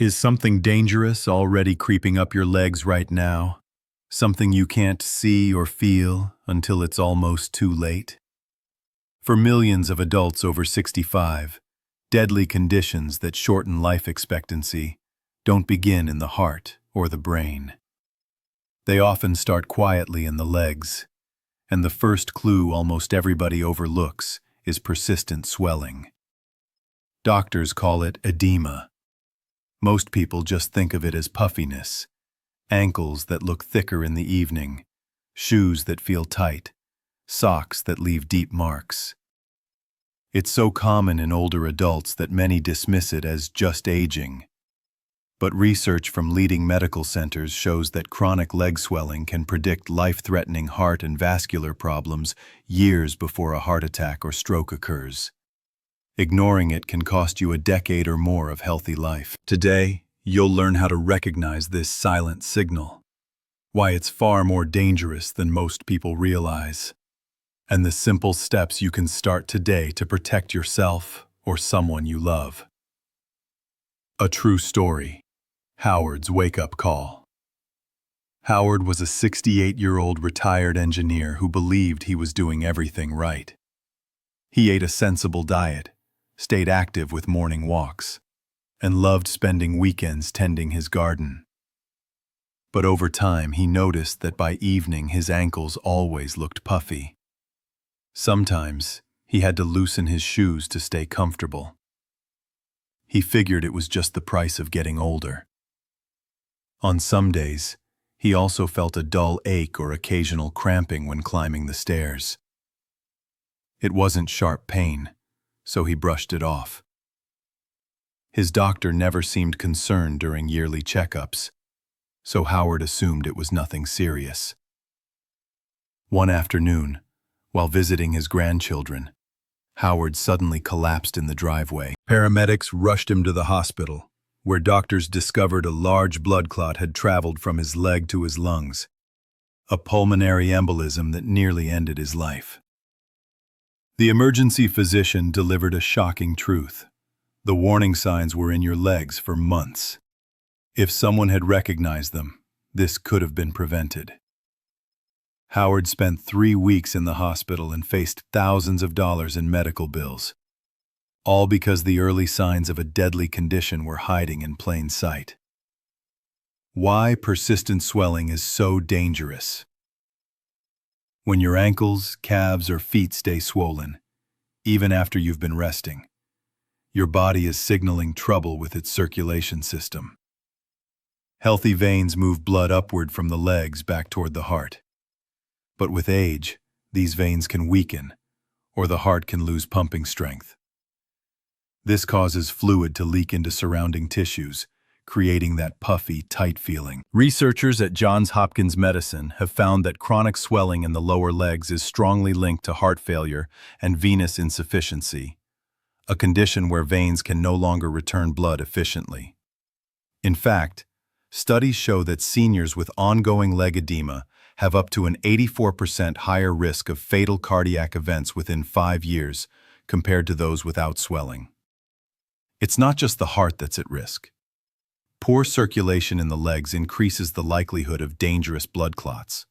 Is something dangerous already creeping up your legs right now? Something you can't see or feel until it's almost too late? For millions of adults over 65, deadly conditions that shorten life expectancy don't begin in the heart or the brain. They often start quietly in the legs, and the first clue almost everybody overlooks is persistent swelling. Doctors call it edema. Most people just think of it as puffiness, ankles that look thicker in the evening, shoes that feel tight, socks that leave deep marks. It's so common in older adults that many dismiss it as just aging. But research from leading medical centers shows that chronic leg swelling can predict life-threatening heart and vascular problems years before a heart attack or stroke occurs. Ignoring it can cost you a decade or more of healthy life. Today, you'll learn how to recognize this silent signal, why it's far more dangerous than most people realize, and the simple steps you can start today to protect yourself or someone you love. A true story. Howard's wake-up call. Howard was a 68-year-old retired engineer who believed he was doing everything right. He ate a sensible diet, stayed active with morning walks, and loved spending weekends tending his garden. But over time, he noticed that by evening his ankles always looked puffy. Sometimes, he had to loosen his shoes to stay comfortable. He figured it was just the price of getting older. On some days, he also felt a dull ache or occasional cramping when climbing the stairs. It wasn't sharp pain, so he brushed it off. His doctor never seemed concerned during yearly checkups, so Howard assumed it was nothing serious. One afternoon, while visiting his grandchildren, Howard suddenly collapsed in the driveway. Paramedics rushed him to the hospital, where doctors discovered a large blood clot had traveled from his leg to his lungs, a pulmonary embolism that nearly ended his life. The emergency physician delivered a shocking truth. The warning signs were in your legs for months. If someone had recognized them, this could have been prevented. Howard spent 3 weeks in the hospital and faced thousands of dollars in medical bills, all because the early signs of a deadly condition were hiding in plain sight. Why persistent swelling is so dangerous. When your ankles, calves, or feet stay swollen, even after you've been resting, your body is signaling trouble with its circulation system. Healthy veins move blood upward from the legs back toward the heart. But with age, these veins can weaken, or the heart can lose pumping strength. This causes fluid to leak into surrounding tissues, creating that puffy, tight feeling. Researchers at Johns Hopkins Medicine have found that chronic swelling in the lower legs is strongly linked to heart failure and venous insufficiency, a condition where veins can no longer return blood efficiently. In fact, studies show that seniors with ongoing leg edema have up to an 84% higher risk of fatal cardiac events within 5 years compared to those without swelling. It's not just the heart that's at risk. Poor circulation in the legs increases the likelihood of dangerous blood clots.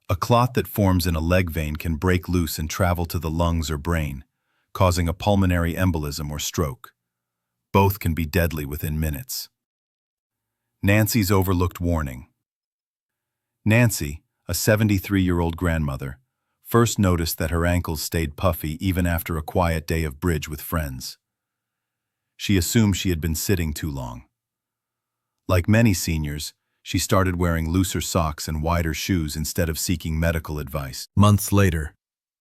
A clot that forms in a leg vein can break loose and travel to the lungs or brain, causing a pulmonary embolism or stroke. Both can be deadly within minutes. Nancy's overlooked warning. Nancy, a 73-year-old grandmother, first noticed that her ankles stayed puffy even after a quiet day of bridge with friends. She assumed she had been sitting too long. Like many seniors, she started wearing looser socks and wider shoes instead of seeking medical advice. Months later,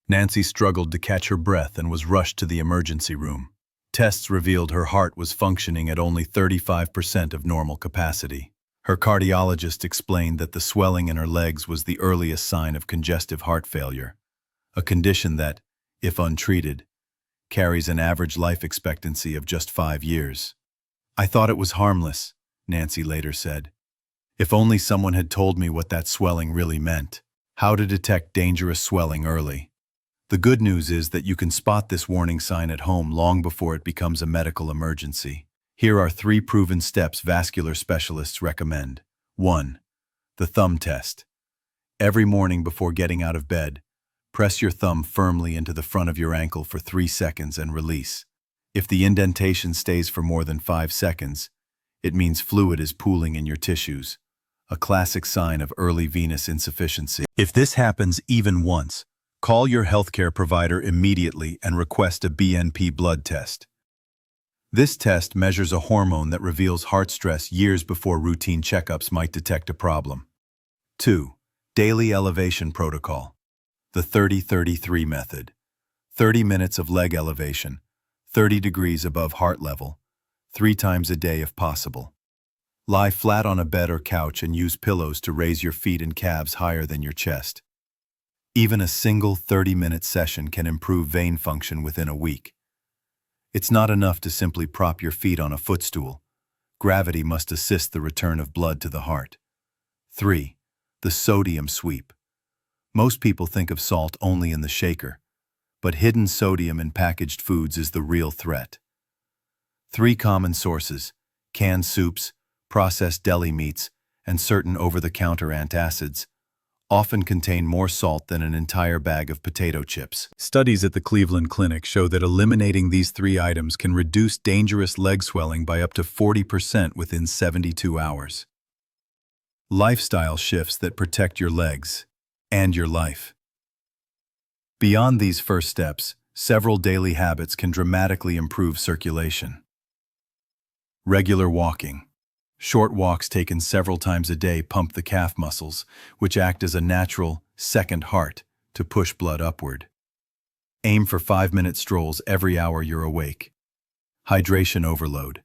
Nancy struggled to catch her breath and was rushed to the emergency room. Tests revealed her heart was functioning at only 35% of normal capacity. Her cardiologist explained that the swelling in her legs was the earliest sign of congestive heart failure, a condition that, if untreated, carries an average life expectancy of just 5 years. "I thought it was harmless," Nancy later said. "If only someone had told me what that swelling really meant, how to detect dangerous swelling early." The good news is that you can spot this warning sign at home long before it becomes a medical emergency. Here are 3 proven steps vascular specialists recommend. 1. The thumb test. Every morning before getting out of bed, press your thumb firmly into the front of your ankle for 3 seconds and release. If the indentation stays for more than 5 seconds, it means fluid is pooling in your tissues, a classic sign of early venous insufficiency. If this happens even once, call your healthcare provider immediately and request a BNP blood test. This test measures a hormone that reveals heart stress years before routine checkups might detect a problem. 2. Daily elevation protocol. The 30-33 method. 30 minutes of leg elevation, 30 degrees above heart level, 3 times a day if possible. Lie flat on a bed or couch and use pillows to raise your feet and calves higher than your chest. Even a single 30-minute session can improve vein function within a week. It's not enough to simply prop your feet on a footstool. Gravity must assist the return of blood to the heart. 3. The sodium sweep. Most people think of salt only in the shaker, but hidden sodium in packaged foods is the real threat. 3 common sources: canned soups, processed deli meats, and certain over-the-counter antacids, often contain more salt than an entire bag of potato chips. Studies at the Cleveland Clinic show that eliminating these 3 items can reduce dangerous leg swelling by up to 40% within 72 hours. Lifestyle shifts that protect your legs and your life. Beyond these first steps, several daily habits can dramatically improve circulation. Regular walking. Short walks taken several times a day pump the calf muscles, which act as a natural second heart to push blood upward. Aim for 5-minute strolls every hour you're awake. Hydration overload.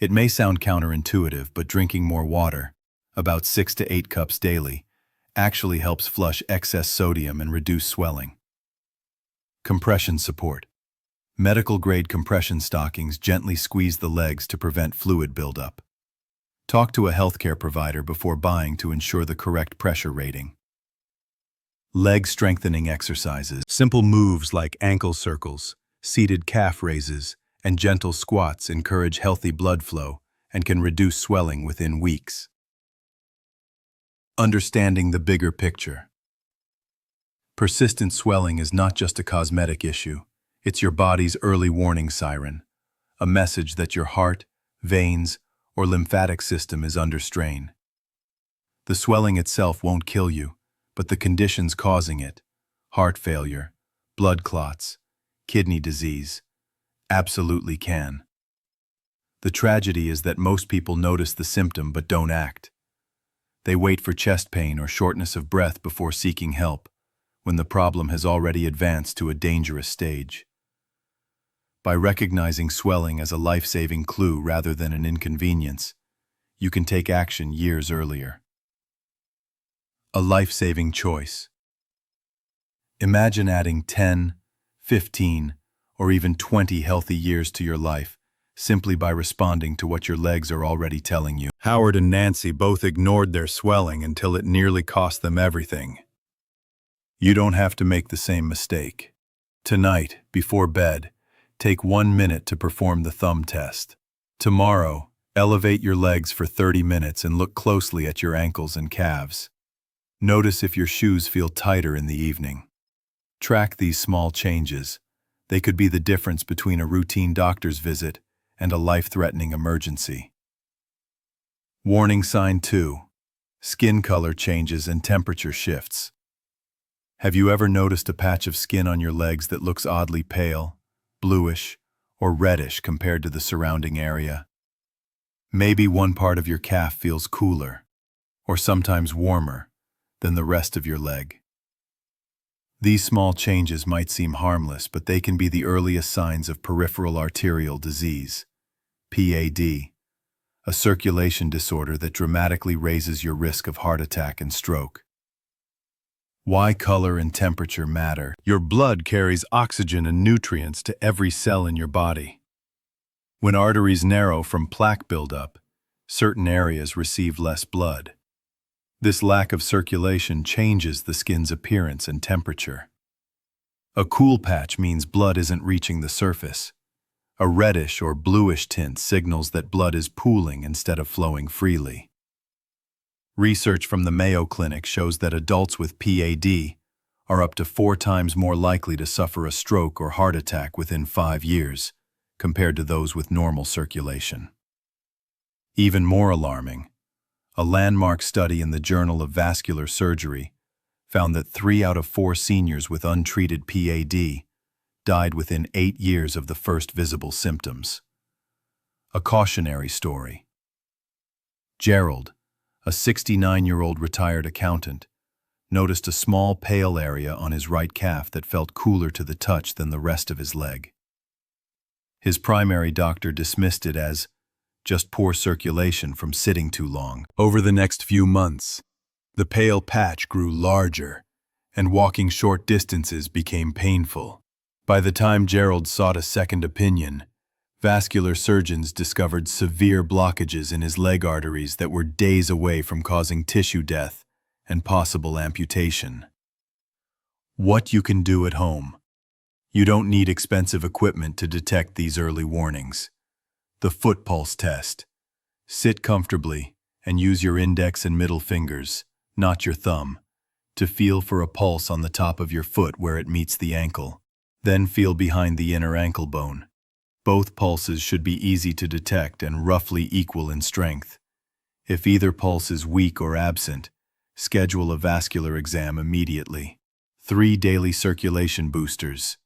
It may sound counterintuitive, but drinking more water, about 6 to 8 cups daily, actually helps flush excess sodium and reduce swelling. Compression support. Medical-grade compression stockings gently squeeze the legs to prevent fluid buildup. Talk to a healthcare provider before buying to ensure the correct pressure rating. Leg strengthening exercises. Simple moves like ankle circles, seated calf raises, and gentle squats encourage healthy blood flow and can reduce swelling within weeks. Understanding the bigger picture. Persistent swelling is not just a cosmetic issue, it's your body's early warning siren, a message that your heart, veins, or lymphatic system is under strain. The swelling itself won't kill you, but the conditions causing it, heart failure, blood clots, kidney disease, absolutely can. The tragedy is that most people notice the symptom but don't act. They wait for chest pain or shortness of breath before seeking help, when the problem has already advanced to a dangerous stage. By recognizing swelling as a life-saving clue rather than an inconvenience, you can take action years earlier. A life-saving choice. Imagine adding 10, 15, or even 20 healthy years to your life simply by responding to what your legs are already telling you. Howard and Nancy both ignored their swelling until it nearly cost them everything. You don't have to make the same mistake. Tonight, before bed, take 1 minute to perform the thumb test. Tomorrow, elevate your legs for 30 minutes and look closely at your ankles and calves. Notice if your shoes feel tighter in the evening. Track these small changes. They could be the difference between a routine doctor's visit and a life-threatening emergency. Warning sign 2. Skin color changes and temperature shifts. Have you ever noticed a patch of skin on your legs that looks oddly pale, bluish, or reddish compared to the surrounding area? Maybe one part of your calf feels cooler, or sometimes warmer, than the rest of your leg. These small changes might seem harmless, but they can be the earliest signs of peripheral arterial disease, PAD, a circulation disorder that dramatically raises your risk of heart attack and stroke. Why color and temperature matter. Your blood carries oxygen and nutrients to every cell in your body. When arteries narrow from plaque buildup, certain areas receive less blood. This lack of circulation changes the skin's appearance and temperature. A cool patch means blood isn't reaching the surface. A reddish or bluish tint signals that blood is pooling instead of flowing freely. Research from the Mayo Clinic shows that adults with PAD are up to 4 times more likely to suffer a stroke or heart attack within 5 years, compared to those with normal circulation. Even more alarming, a landmark study in the Journal of Vascular Surgery found that 3 out of 4 seniors with untreated PAD died within 8 years of the first visible symptoms. A cautionary story. Gerald, a 69-year-old retired accountant, noticed a small pale area on his right calf that felt cooler to the touch than the rest of his leg. His primary doctor dismissed it as just poor circulation from sitting too long. Over the next few months, the pale patch grew larger, and walking short distances became painful. By the time Gerald sought a second opinion, vascular surgeons discovered severe blockages in his leg arteries that were days away from causing tissue death and possible amputation. What you can do at home. You don't need expensive equipment to detect these early warnings. The foot pulse test. Sit comfortably and use your index and middle fingers, not your thumb, to feel for a pulse on the top of your foot where it meets the ankle. Then feel behind the inner ankle bone. Both pulses should be easy to detect and roughly equal in strength. If either pulse is weak or absent, schedule a vascular exam immediately. 3 daily circulation boosters.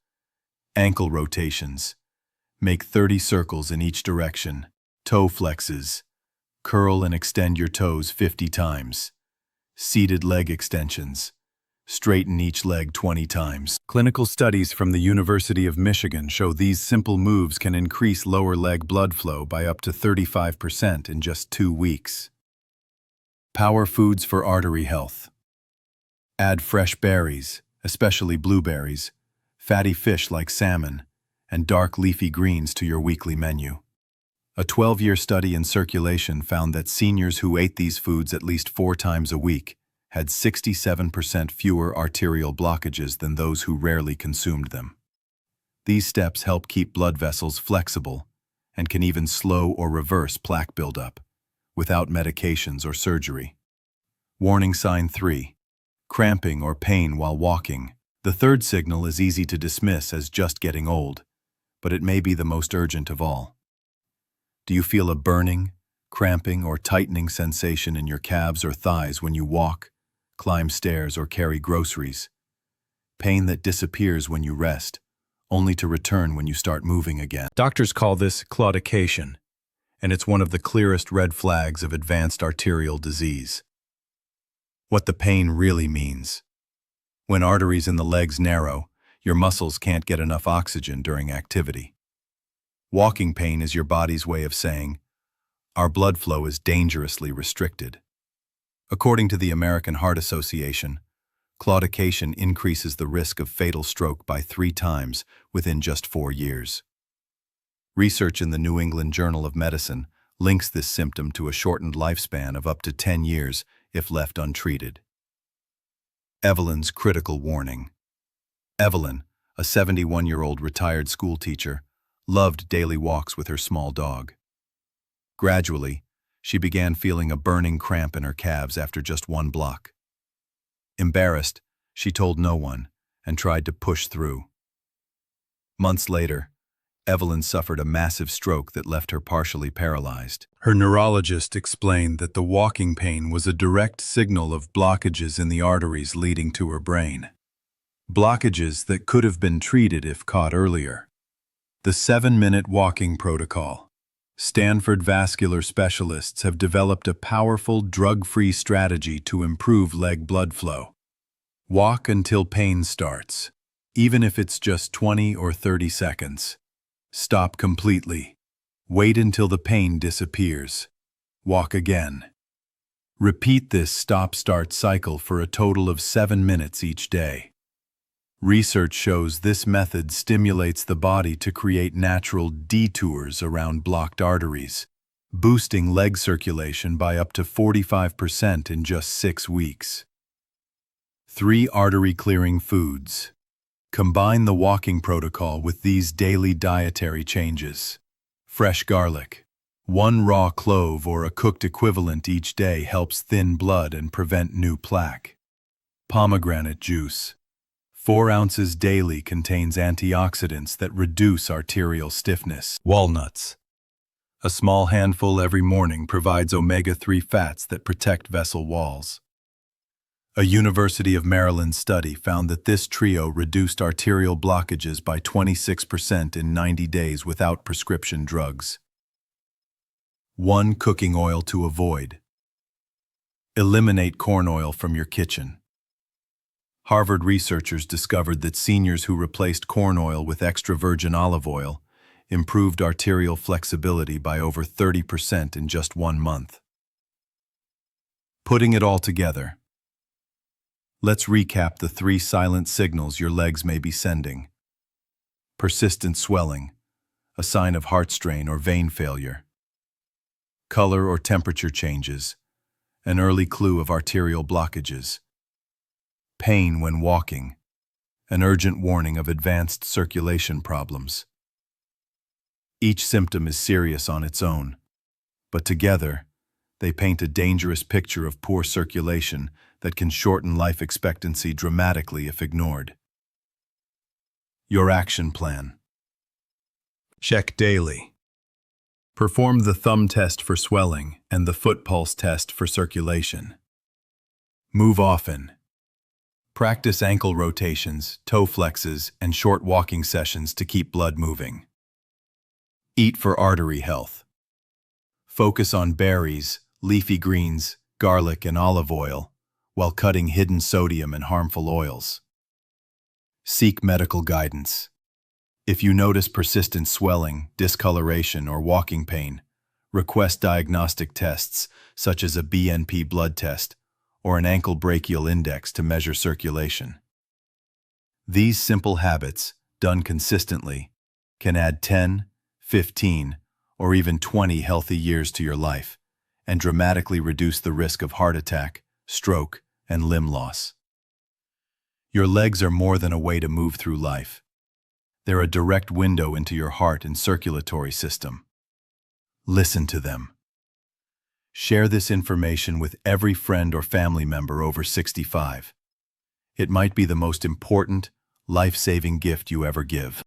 Ankle rotations. Make 30 circles in each direction. Toe flexes. Curl and extend your toes 50 times. Seated leg extensions. Straighten each leg 20 times. Clinical studies from the University of Michigan show these simple moves can increase lower leg blood flow by up to 35% in just 2 weeks. Power foods for artery health. Add fresh berries, especially blueberries, fatty fish like salmon, and dark leafy greens to your weekly menu. A 12-year study in circulation found that seniors who ate these foods at least 4 times a week had 67% fewer arterial blockages than those who rarely consumed them. These steps help keep blood vessels flexible and can even slow or reverse plaque buildup without medications or surgery. Warning sign 3. Cramping or pain while walking. The third signal is easy to dismiss as just getting old, but it may be the most urgent of all. Do you feel a burning, cramping, or tightening sensation in your calves or thighs when you walk, climb stairs, or carry groceries? Pain that disappears when you rest, only to return when you start moving again. Doctors call this claudication, and it's one of the clearest red flags of advanced arterial disease. What the pain really means. When arteries in the legs narrow, your muscles can't get enough oxygen during activity. Walking pain is your body's way of saying, our blood flow is dangerously restricted. According to the American Heart Association, claudication increases the risk of fatal stroke by 3 times within just 4 years. Research in the New England Journal of Medicine links this symptom to a shortened lifespan of up to 10 years if left untreated. Evelyn's critical warning. Evelyn, a 71-year-old retired schoolteacher, loved daily walks with her small dog. Gradually, she began feeling a burning cramp in her calves after just 1 block. Embarrassed, she told no one and tried to push through. Months later, Evelyn suffered a massive stroke that left her partially paralyzed. Her neurologist explained that the walking pain was a direct signal of blockages in the arteries leading to her brain. Blockages that could have been treated if caught earlier. The 7-minute walking protocol. Stanford vascular specialists have developed a powerful drug-free strategy to improve leg blood flow. Walk until pain starts, even if it's just 20 or 30 seconds. Stop completely. Wait until the pain disappears. Walk again. Repeat this stop-start cycle for a total of 7 minutes each day. Research shows this method stimulates the body to create natural detours around blocked arteries, boosting leg circulation by up to 45% in just 6 weeks. 3 artery-clearing foods. Combine the walking protocol with these daily dietary changes. Fresh garlic. 1 raw clove or a cooked equivalent each day helps thin blood and prevent new plaque. Pomegranate juice. 4 ounces daily contains antioxidants that reduce arterial stiffness. Walnuts. A small handful every morning provides omega-3 fats that protect vessel walls. A University of Maryland study found that this trio reduced arterial blockages by 26% in 90 days without prescription drugs. 1 cooking oil to avoid. Eliminate corn oil from your kitchen. Harvard researchers discovered that seniors who replaced corn oil with extra virgin olive oil improved arterial flexibility by over 30% in just 1 month. Putting it all together. Let's recap the 3 silent signals your legs may be sending. Persistent swelling, a sign of heart strain or vein failure. Color or temperature changes, an early clue of arterial blockages. Pain when walking, an urgent warning of advanced circulation problems. Each symptom is serious on its own, but together, they paint a dangerous picture of poor circulation that can shorten life expectancy dramatically if ignored. Your action plan. Check daily. Perform the thumb test for swelling and the foot pulse test for circulation. Move often. Practice ankle rotations, toe flexes, and short walking sessions to keep blood moving. Eat for artery health. Focus on berries, leafy greens, garlic, and olive oil, while cutting hidden sodium and harmful oils. Seek medical guidance. If you notice persistent swelling, discoloration, or walking pain, request diagnostic tests such as a BNP blood test or an ankle brachial index to measure circulation. These simple habits, done consistently, can add 10, 15, or even 20 healthy years to your life and dramatically reduce the risk of heart attack, stroke, and limb loss. Your legs are more than a way to move through life. They're a direct window into your heart and circulatory system. Listen to them. Share this information with every friend or family member over 65. It might be the most important, life-saving gift you ever give.